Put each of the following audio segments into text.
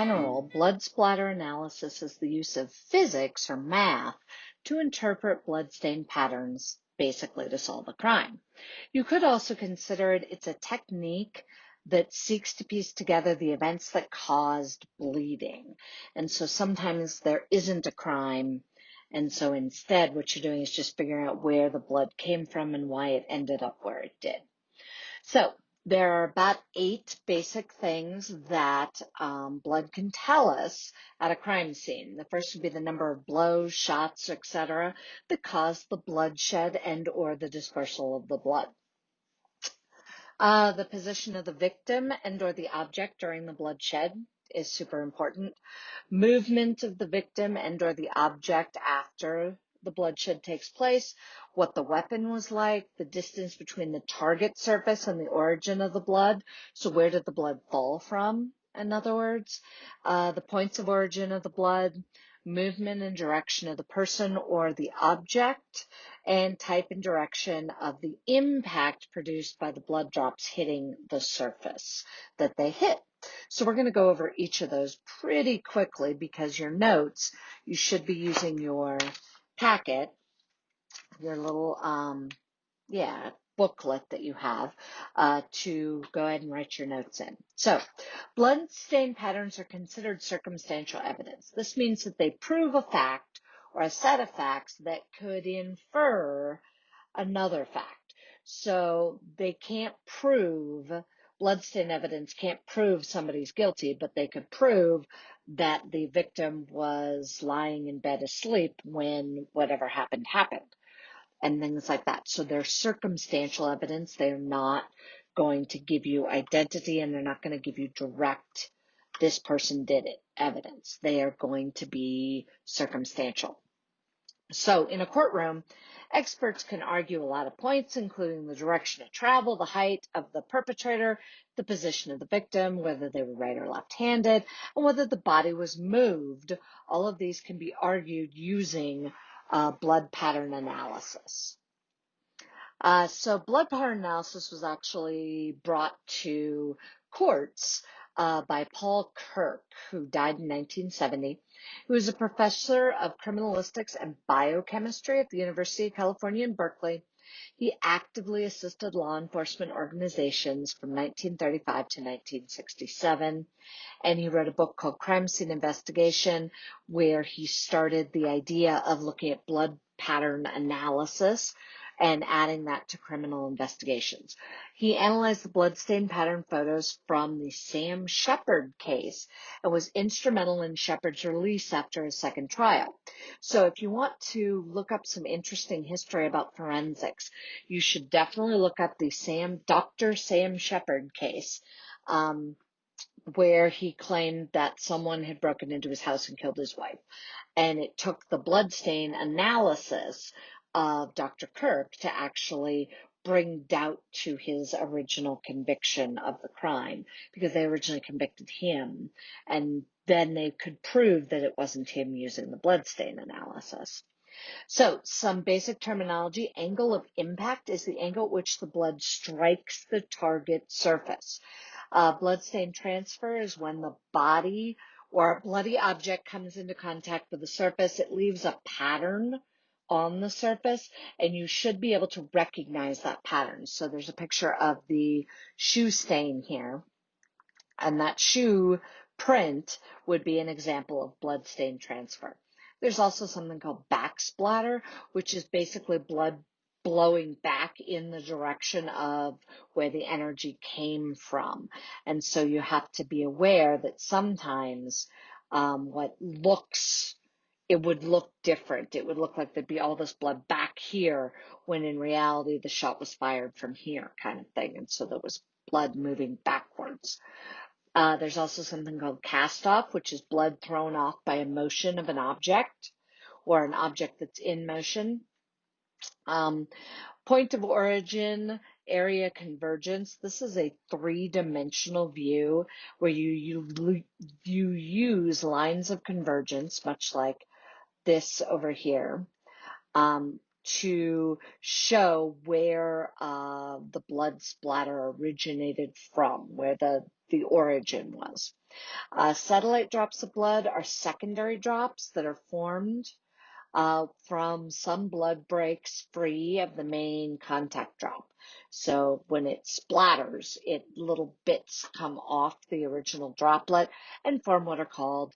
general, blood splatter analysis is the use of physics or math to interpret bloodstain patterns, basically to solve a crime. You could also consider it's a technique that seeks to piece together the events that caused bleeding. And so sometimes there isn't a crime, and so instead what you're doing is just figuring out where the blood came from and why it ended up where it did. So there are about 8 basic things that blood can tell us at a crime scene. The first would be the number of blows, shots, etc. that caused the bloodshed and or the dispersal of the blood. The position of the victim and or the object during the bloodshed is super important. Movement of the victim and or the object after the bloodshed takes place, what the weapon was like, the distance between the target surface and the origin of the blood. So where did the blood fall from, in other words? The points of origin of the blood, movement and direction of the person or the object, and type and direction of the impact produced by the blood drops hitting the surface that they hit. So we're going to go over each of those pretty quickly because your notes, you should be using your packet, your little, booklet that you have to go ahead and write your notes in. So blood stain patterns are considered circumstantial evidence. This means that they prove a fact or a set of facts that could infer another fact. So they can't prove, bloodstain evidence can't prove somebody's guilty, but they could prove that the victim was lying in bed asleep when whatever happened, and things like that. So they're circumstantial evidence. They're not going to give you identity, and they're not going to give you direct, this person did it, evidence. They are going to be circumstantial. So in a courtroom, experts can argue a lot of points, including the direction of travel, the height of the perpetrator, the position of the victim, whether they were right or left-handed, and whether the body was moved. All of these can be argued using blood pattern analysis. So blood pattern analysis was actually brought to courts by Paul Kirk, who died in 1970. He was a professor of criminalistics and biochemistry at the University of California in Berkeley. He actively assisted law enforcement organizations from 1935 to 1967, and he wrote a book called Crime Scene Investigation, where he started the idea of looking at blood pattern analysis and adding that to criminal investigations. He analyzed the bloodstain pattern photos from the Sam Shepard case and was instrumental in Shepard's release after his second trial. So if you want to look up some interesting history about forensics, you should definitely look up the Dr. Sam Shepard case, where he claimed that someone had broken into his house and killed his wife. And it took the bloodstain analysis of Dr. Kirk to actually bring doubt to his original conviction of the crime, because they originally convicted him, and then they could prove that it wasn't him using the bloodstain analysis. So some basic terminology: angle of impact is the angle at which the blood strikes the target surface. Bloodstain transfer is when the body or a bloody object comes into contact with the surface. It leaves a pattern on the surface, and you should be able to recognize that pattern. So there's a picture of the shoe stain here, and that shoe print would be an example of bloodstain transfer. There's also something called back splatter, which is basically blood blowing back in the direction of where the energy came from. And so you have to be aware that sometimes it would look different. It would look like there'd be all this blood back here, when in reality the shot was fired from here, kind of thing. And so there was blood moving backwards. There's also something called cast off, which is blood thrown off by a motion of an object or an object that's in motion. Point of origin, area convergence. This is a 3-dimensional view where you use lines of convergence, much like this over here, to show where the blood splatter originated from, where the origin was. Satellite drops of blood are secondary drops that are formed from some blood breaks free of the main contact drop. So when it splatters, little bits come off the original droplet and form what are called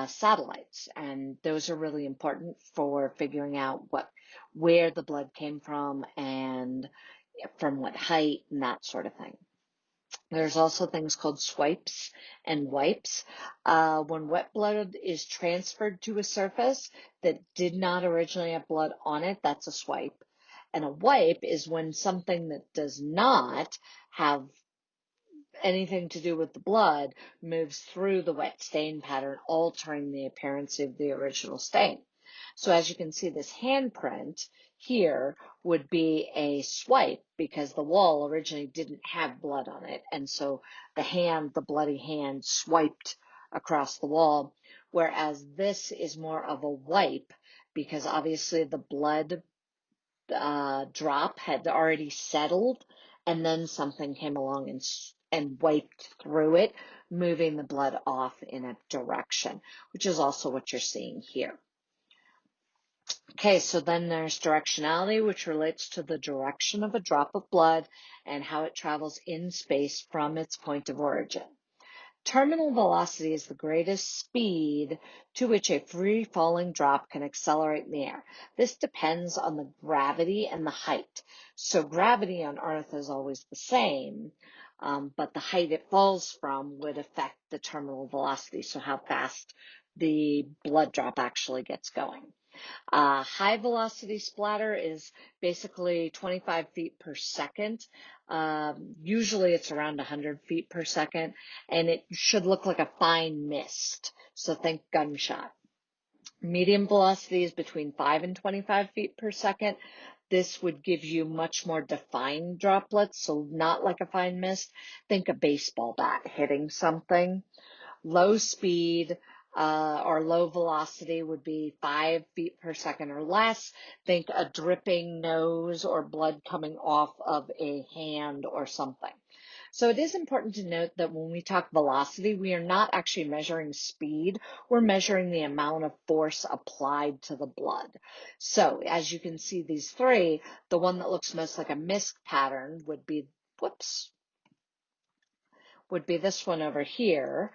satellites. And those are really important for figuring out where the blood came from and from what height and that sort of thing. There's also things called swipes and wipes. When wet blood is transferred to a surface that did not originally have blood on it, that's a swipe. And a wipe is when something that does not have anything to do with the blood moves through the wet stain pattern, altering the appearance of the original stain. So as you can see, this handprint here would be a swipe because the wall originally didn't have blood on it. And so the bloody hand swiped across the wall, whereas this is more of a wipe because obviously the blood drop had already settled and then something came along and wiped through it, moving the blood off in a direction, which is also what you're seeing here. Okay, so then there's directionality, which relates to the direction of a drop of blood and how it travels in space from its point of origin. Terminal velocity is the greatest speed to which a free-falling drop can accelerate in the air. This depends on the gravity and the height. So gravity on Earth is always the same, but the height it falls from would affect the terminal velocity, so how fast the blood drop actually gets going. High velocity splatter is basically 25 feet per second. Usually it's around 100 feet per second, and it should look like a fine mist. So think gunshot. Medium velocity is between 5 and 25 feet per second. This would give you much more defined droplets, so not like a fine mist. Think a baseball bat hitting something. Low speed or low velocity would be 5 feet per second or less. Think a dripping nose or blood coming off of a hand or something. So it is important to note that when we talk velocity, we are not actually measuring speed. We're measuring the amount of force applied to the blood. So as you can see, these three, the one that looks most like a mist pattern would be, this one over here.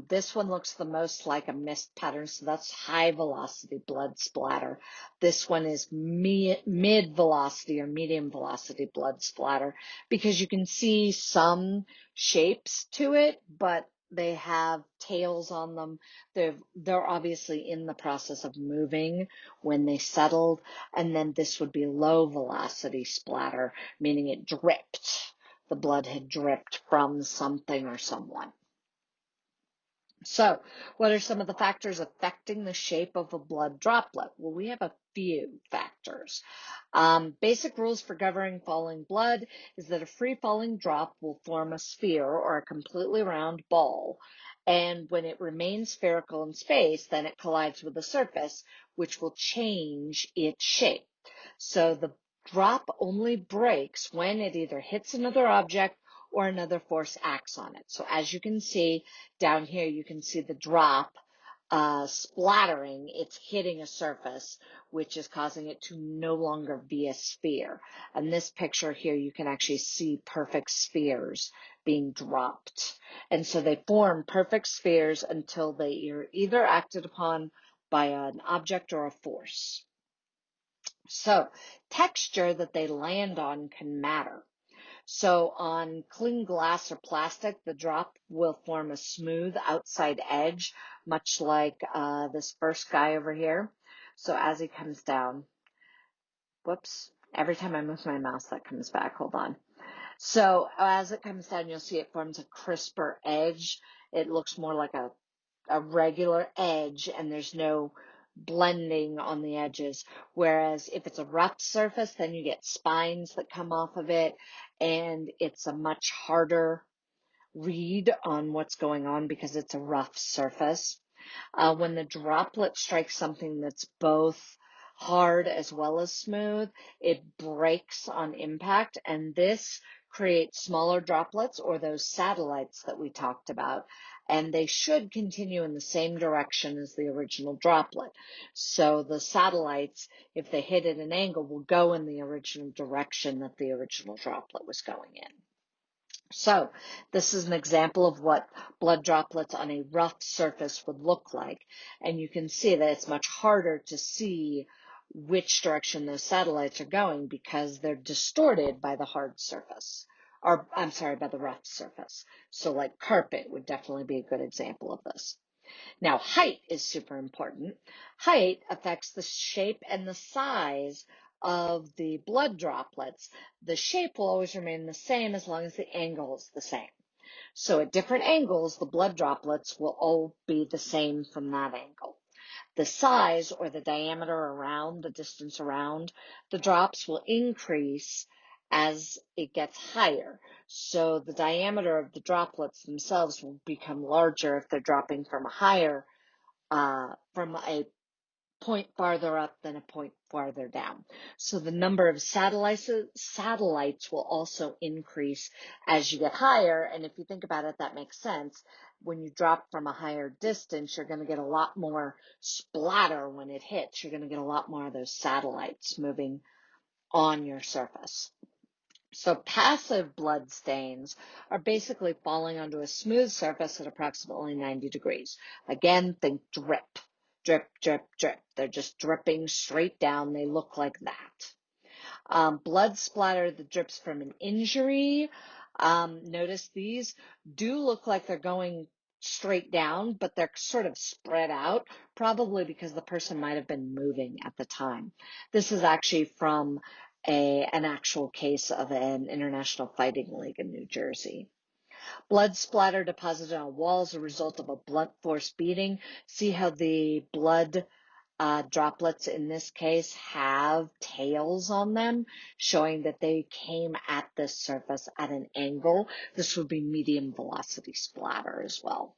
This one looks the most like a mist pattern, so that's high velocity blood splatter. This one is mid velocity or medium velocity blood splatter because you can see some shapes to it, but they have tails on them. They're obviously in the process of moving when they settled. And then this would be low velocity splatter, meaning it dripped. The blood had dripped from something or someone. So, what are some of the factors affecting the shape of a blood droplet? Well, we have a few factors. Basic rules for governing falling blood is that a free-falling drop will form a sphere or a completely round ball. And when it remains spherical in space, then it collides with the surface, which will change its shape. So the drop only breaks when it either hits another object or another force acts on it. So as you can see down here, you can see the drop splattering. It's hitting a surface, which is causing it to no longer be a sphere. And this picture here, you can actually see perfect spheres being dropped. And so they form perfect spheres until they are either acted upon by an object or a force. So texture that they land on can matter. So on clean glass or plastic, the drop will form a smooth outside edge, much like this first guy over here. So as he comes down, every time I move my mouse, that comes back. Hold on. So as it comes down, you'll see it forms a crisper edge. It looks more like a regular edge, and there's no blending on the edges. Whereas if it's a rough surface, then you get spines that come off of it, and it's a much harder read on what's going on because it's a rough surface. When the droplet strikes something that's both hard as well as smooth. It breaks on impact, and this creates smaller droplets, or those satellites that we talked about, and they should continue in the same direction as the original droplet. So the satellites, if they hit at an angle, will go in the original direction that the original droplet was going in. So this is an example of what blood droplets on a rough surface would look like. And you can see that it's much harder to see which direction those satellites are going because they're distorted by the hard surface, or I'm sorry, by the rough surface. So like carpet would definitely be a good example of this. Now, height is super important. Height affects the shape and the size of the blood droplets. The shape will always remain the same as long as the angle is the same. So at different angles, the blood droplets will all be the same from that angle. The size, or the diameter around, the distance around the drops, will increase as it gets higher. So the diameter of the droplets themselves will become larger if they're dropping from a point farther up than a point farther down. So the number of satellites will also increase as you get higher. And if you think about it, that makes sense. When you drop from a higher distance, you're going to get a lot more splatter when it hits. You're going to get a lot more of those satellites moving on your surface. So passive blood stains are basically falling onto a smooth surface at approximately 90 degrees. Again, think drip, drip, drip, drip. They're just dripping straight down. They look like that. Blood splatter that drips from an injury. Notice these do look like they're going straight down, but they're sort of spread out, probably because the person might have been moving at the time. This is actually from an actual case of an international fighting league in New Jersey. Blood splatter deposited on a wall as a result of a blunt force beating. See how the blood droplets in this case have tails on them, showing that they came at this surface at an angle. This would be medium velocity splatter as well.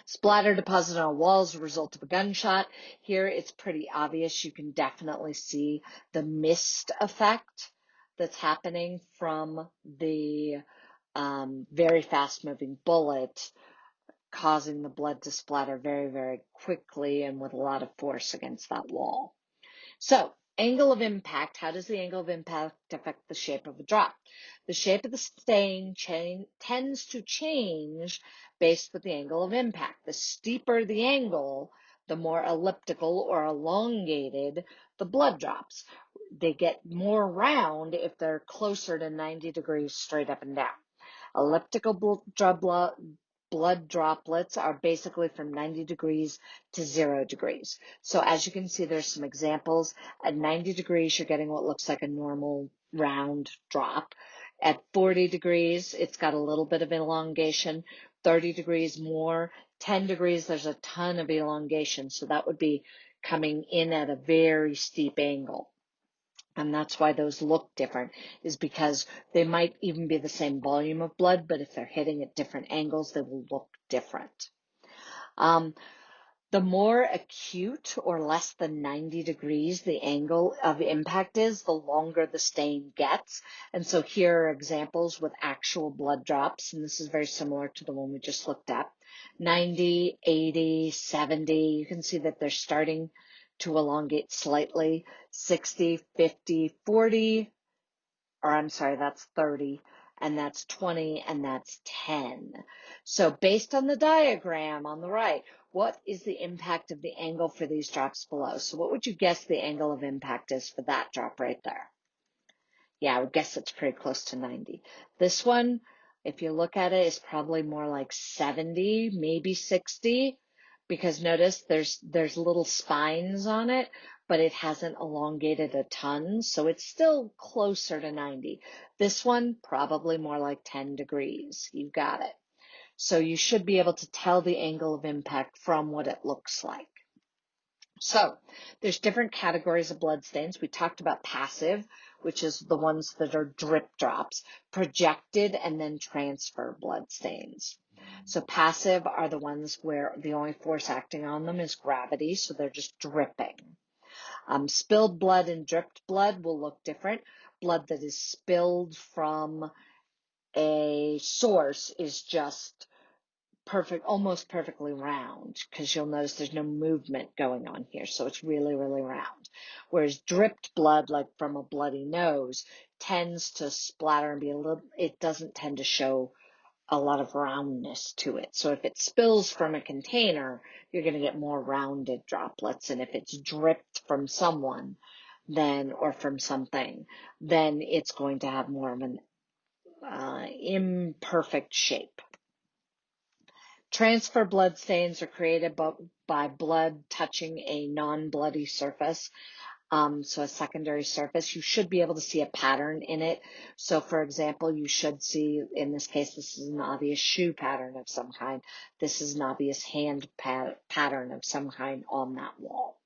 Splatter deposited on a wall as a result of a gunshot. Here it's pretty obvious. You can definitely see the mist effect that's happening from the very fast moving bullet, causing the blood to splatter very, very quickly and with a lot of force against that wall. So, angle of impact. How does the angle of impact affect the shape of a drop? The shape of the stain tends to change based with the angle of impact. The steeper the angle, the more elliptical or elongated the blood drops. They get more round if they're closer to 90 degrees straight up and down. Elliptical blood droplets are basically from 90 degrees to 0 degrees. So as you can see, there's some examples. At 90 degrees, you're getting what looks like a normal round drop. At 40 degrees, it's got a little bit of elongation. 30 degrees more. 10 degrees, there's a ton of elongation. So that would be coming in at a very steep angle. And that's why those look different, is because they might even be the same volume of blood, but if they're hitting at different angles, they will look different. The more acute or less than 90 degrees the angle of impact is, the longer the stain gets. And so here are examples with actual blood drops, and this is very similar to the one we just looked at. 90, 80, 70, you can see that they're starting to elongate slightly. 60, 50, 40, or I'm sorry, that's 30, and that's 20, and that's 10. So based on the diagram on the right, what is the impact of the angle for these drops below? So what would you guess the angle of impact is for that drop right there? Yeah, I would guess it's pretty close to 90. This one, if you look at it, is probably more like 70, maybe 60, because notice there's little spines on it, but it hasn't elongated a ton, so it's still closer to 90. This one, probably more like 10 degrees. You got it. So you should be able to tell the angle of impact from what it looks like. So there's different categories of blood stains. We talked about passive, which is the ones that are drip drops, projected and then transfer blood stains. So passive are the ones where the only force acting on them is gravity, so they're just dripping. Spilled blood and dripped blood will look different. Blood that is spilled from a source is just perfect, almost perfectly round, because you'll notice there's no movement going on here. So it's really, really round. Whereas dripped blood, like from a bloody nose, tends to splatter and be a little, it doesn't tend to show a lot of roundness to it. So if it spills from a container, you're going to get more rounded droplets. And if it's dripped from someone, then, or from something, then it's going to have more of an imperfect shape. Transfer bloodstains are created by blood touching a non-bloody surface. So a secondary surface, you should be able to see a pattern in it. So for example, you should see, in this case, this is an obvious shoe pattern of some kind. This is an obvious hand pattern of some kind on that wall.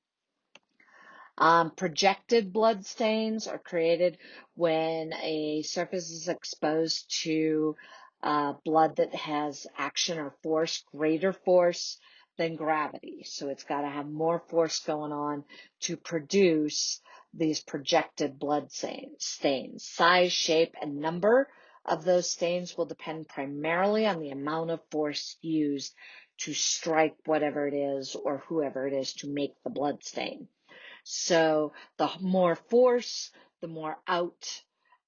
Projected blood stains are created when a surface is exposed to blood that has action or force, greater force than gravity. So it's got to have more force going on to produce these projected blood stains. Size, shape, and number of those stains will depend primarily on the amount of force used to strike whatever it is or whoever it is to make the blood stain. So the more force, the more out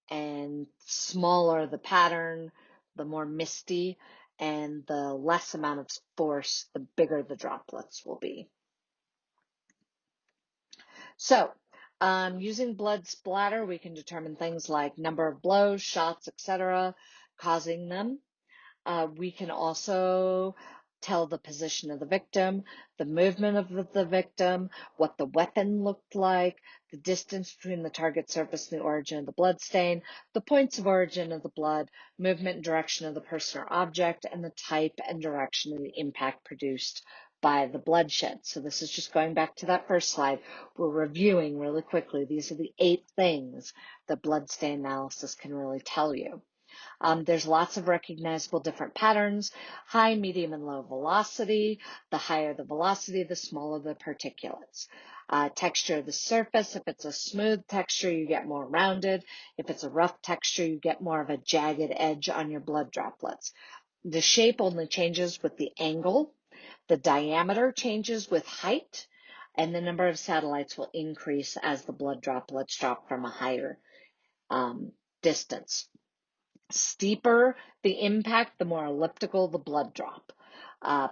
and smaller the pattern, the more misty, and the less amount of force, the bigger the droplets will be. So using blood splatter, we can determine things like number of blows, shots, etc., causing them. We can also tell the position of the victim, the movement of the victim, what the weapon looked like, the distance between the target surface and the origin of the blood stain, the points of origin of the blood, movement and direction of the person or object, and the type and direction of the impact produced by the bloodshed. So this is just going back to that first slide. We're reviewing really quickly. These are the 8 things that bloodstain analysis can really tell you. There's lots of recognizable different patterns, high, medium, and low velocity. The higher the velocity, the smaller the particulates. Texture of the surface, if it's a smooth texture, you get more rounded. If it's a rough texture, you get more of a jagged edge on your blood droplets. The shape only changes with the angle. The diameter changes with height, and the number of satellites will increase as the blood droplets drop from a higher distance. Steeper the impact, the more elliptical the blood drop.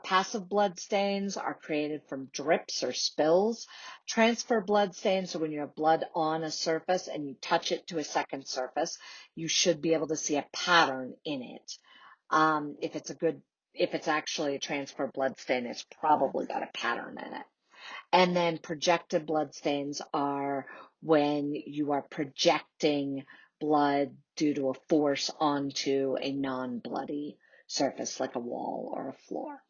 Passive blood stains are created from drips or spills. Transfer blood stains, so when you have blood on a surface and you touch it to a second surface, you should be able to see a pattern in it. If it's actually a transfer blood stain, it's probably got a pattern in it. And then projected blood stains are when you are projecting blood due to a force onto a non-bloody surface like a wall or a floor.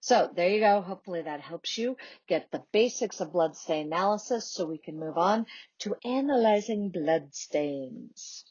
So there you go. Hopefully that helps you get the basics of blood stain analysis so we can move on to analyzing blood stains.